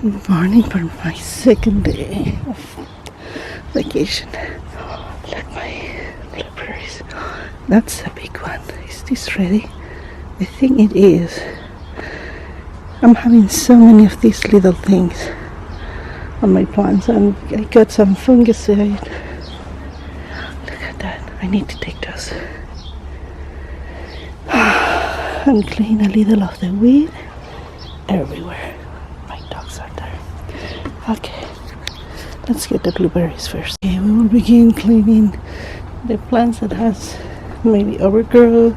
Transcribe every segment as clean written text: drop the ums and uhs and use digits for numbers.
Good morning for my second day of vacation. Look, my blueberries. That's a big one. Is this ready? I think it is. I'm having so many of these little things on my plants, and I got some fungicide. Look at that. I need to take those and clean a little of the weed everywhere. My dogs are there. Okay, let's get the blueberries first. Okay, we will begin cleaning the plants that has maybe overgrown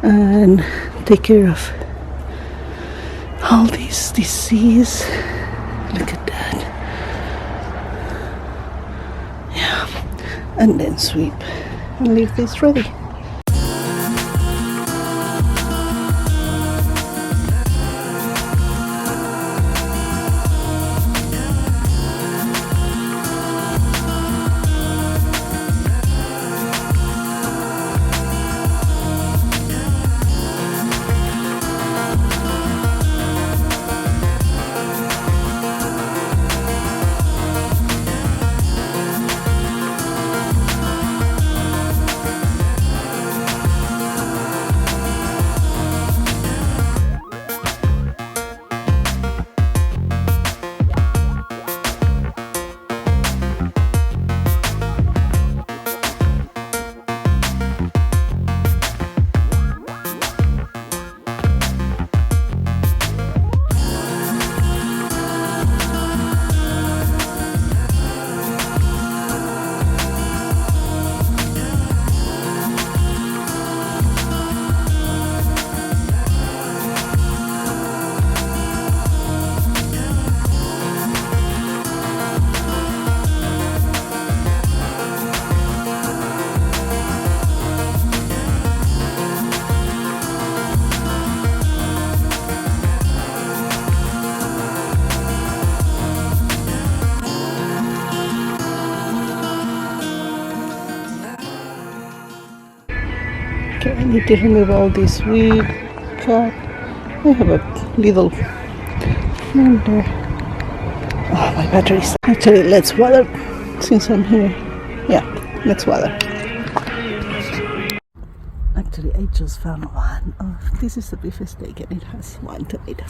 and take care of all these disease. Look at that. Yeah, and then sweep and leave this ready. Okay, I need to remove all this weed, cut. I have a little flame there. Oh, my batteries. Actually, let's water since I'm here. Yeah, let's water. Actually, I just found one. Oh, this is a beef steak and it has one tomato.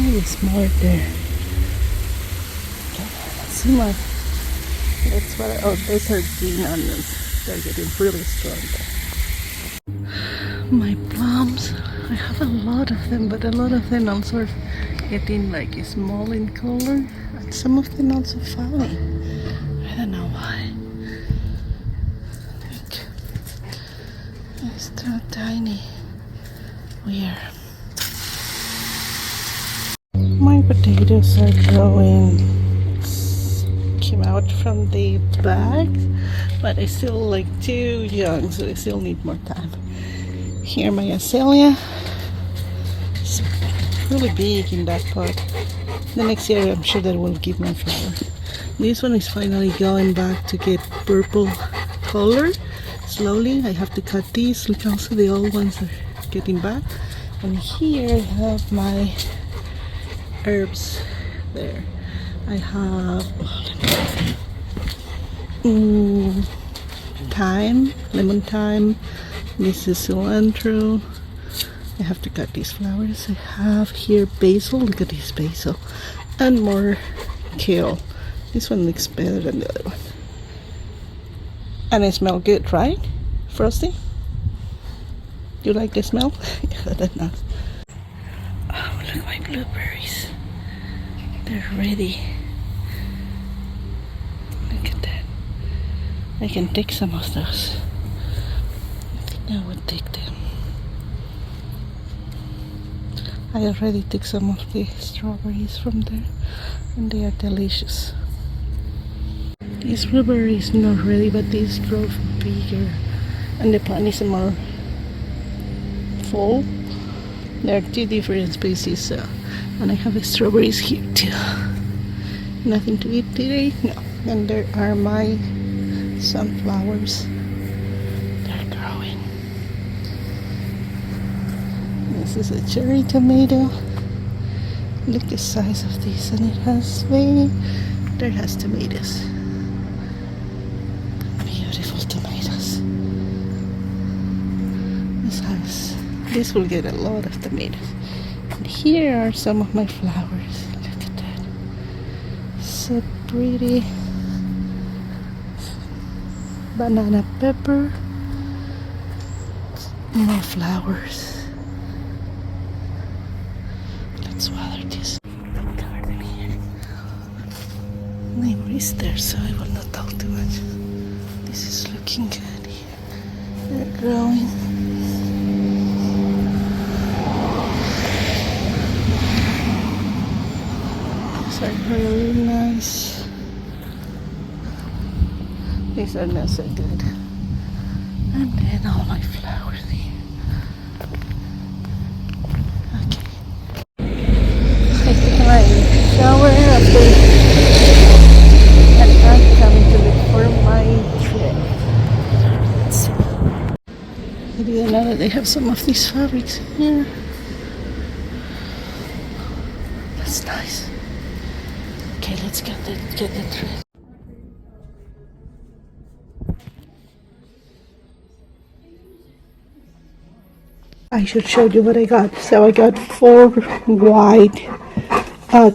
Maybe smaller there. Okay, let's see more. Let's water. Oh, those are green onions. They're getting really strong there. My plums, I have a lot of them, but a lot of them also are getting like small in color, and some of them also falling. I don't know why. Look, it's too tiny. Weird. My potatoes are growing. Came out from the bag, but I still like too young, so I still need more time. Here my azalea is really big in that part. The next year I'm sure that will give more flower. This one is finally going back to get purple color. Slowly I have to cut these. Look, also the old ones are getting back. And here I have my herbs there. I have thyme, lemon thyme. This is cilantro. I have to cut these flowers. I have here basil. Look at this basil. And more kale. This one looks better than the other one. And it smells good, right? Frosty? You like the smell? Yeah, that's nice. Oh, look at my blueberries. They're ready. Look at that. I can take some of those. I think I would take them. I already took some of the strawberries from there, and they are delicious. This blueberry is not ready, but these grow bigger, and the plant is more full. There are two different species, so. And I have strawberries here too. Nothing to eat today? No. And there are my sunflowers. They're growing. This is a cherry tomato. Look the size of this, and there has tomatoes. Beautiful tomatoes. This will get a lot of tomatoes. And here are some of my flowers. Look at that. So pretty. Banana pepper. More flowers. Let's water this garden here. Neighbor is there, so I will not talk too much. This is looking good here. They're growing. These are really nice. These are not so good. And then all my flowers here. Okay. I took my shower after, and I'm coming to look for my thread. I didn't know that they have some of these fabrics here. That's nice. Okay, let's get the thread. I should show you what I got. So I got 4 white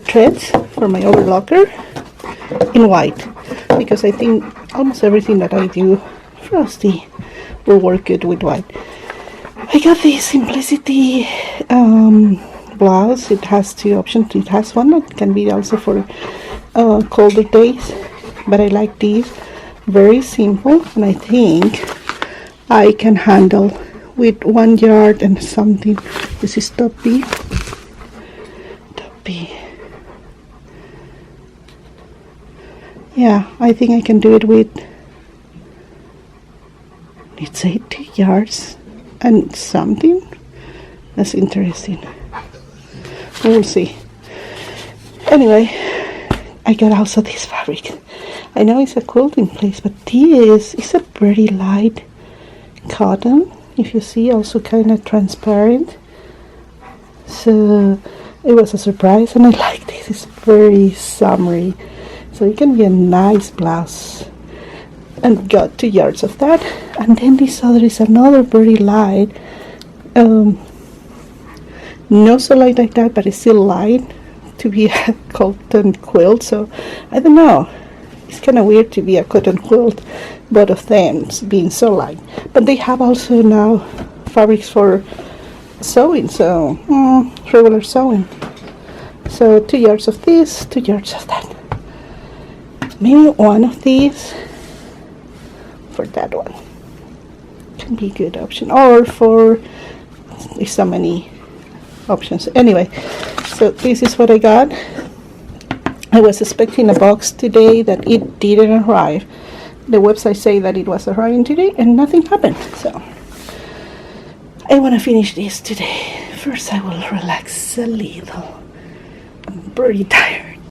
threads for my overlocker in white, because I think almost everything that I do frosty will work good with white. I got this Simplicity blouse. It has 2 options. It has one that can be also for colder days, but I like these. Very simple, and I think I can handle with 1 yard and something. This is top B. Yeah, I think I can do it with, it's 8 yards and something. That's interesting. We'll see. Anyway, I got also this fabric. I know it's a quilting place, but this is a pretty light cotton. If you see, also kind of transparent. So it was a surprise, and I like this. It's very summery, so it can be a nice blouse. And got 2 yards of that. And then this other is another very light, not so light like that, but it's still light to be a cotton quilt. So I don't know, it's kind of weird to be a cotton quilt, both of them being so light. But they have also now fabrics for sewing, so regular sewing. So 2 yards of this, 2 yards of that. Maybe one of these for that one can be a good option, or for, there's so many options. Anyway, so this is what I got. I was expecting a box today that it didn't arrive. The website say that it was arriving today, and nothing happened. So I want to finish this today. First I will relax a little. I'm pretty tired.